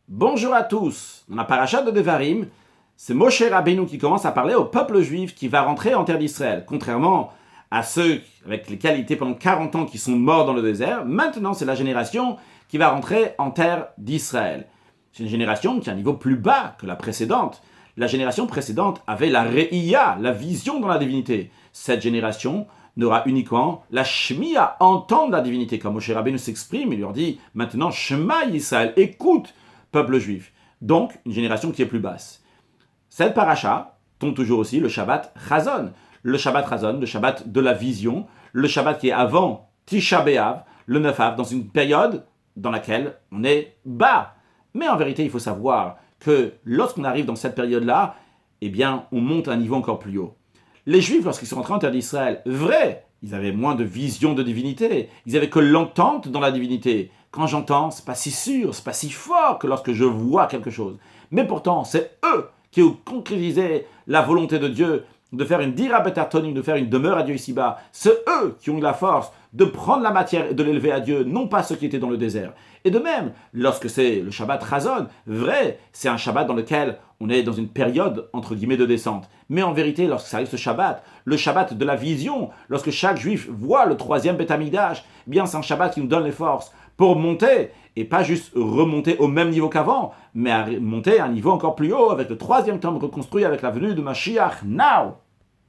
Bonjour à tous. Dans la paracha de Devarim, c'est Moshe Rabbeinu qui commence à parler au peuple juif qui va rentrer en terre d'Israël. Contrairement à ceux avec les qualités pendant 40 ans qui sont morts dans le désert, maintenant c'est la génération qui va rentrer en terre d'Israël. C'est une génération qui a un niveau plus bas que la précédente. La génération précédente avait la Re'iyah, la vision dans la divinité. Cette génération n'aura uniquement la Shmiya, entendre la divinité. Comme Moshe Rabbeinu s'exprime, il leur dit maintenant Shema Yisraël, écoute peuple juif. Donc, une génération qui est plus basse. Cette paracha tombe toujours aussi le Shabbat Chazon. Le Shabbat Chazon, le Shabbat de la vision, le Shabbat qui est avant Tisha B'Av, le 9 Av, dans une période dans laquelle on est bas. Mais en vérité, il faut savoir que lorsqu'on arrive dans cette période-là, eh bien, on monte à un niveau encore plus haut. Les Juifs, lorsqu'ils sont rentrés en terre d'Israël, vrai, ils avaient moins de vision de divinité. Ils avaient que l'entente dans la divinité. Quand j'entends, c'est pas si sûr, c'est pas si fort que lorsque je vois quelque chose. Mais pourtant, c'est eux qui ont concrétisé la volonté de Dieu de faire une dira betartonim, de faire une demeure à Dieu ici-bas. C'est eux qui ont eu la force de prendre la matière et de l'élever à Dieu, non pas ceux qui étaient dans le désert. Et de même, lorsque c'est le Shabbat Chazon, vrai, c'est un Shabbat dans lequel on est dans une période, entre guillemets, de descente. Mais en vérité, lorsque ça arrive ce Shabbat, le Shabbat de la vision, lorsque chaque Juif voit le troisième Beth Amikdash, eh bien c'est un Shabbat qui nous donne les forces pour monter, et pas juste remonter au même niveau qu'avant, mais à monter à un niveau encore plus haut, avec le troisième temple reconstruit avec la venue de Mashiach now.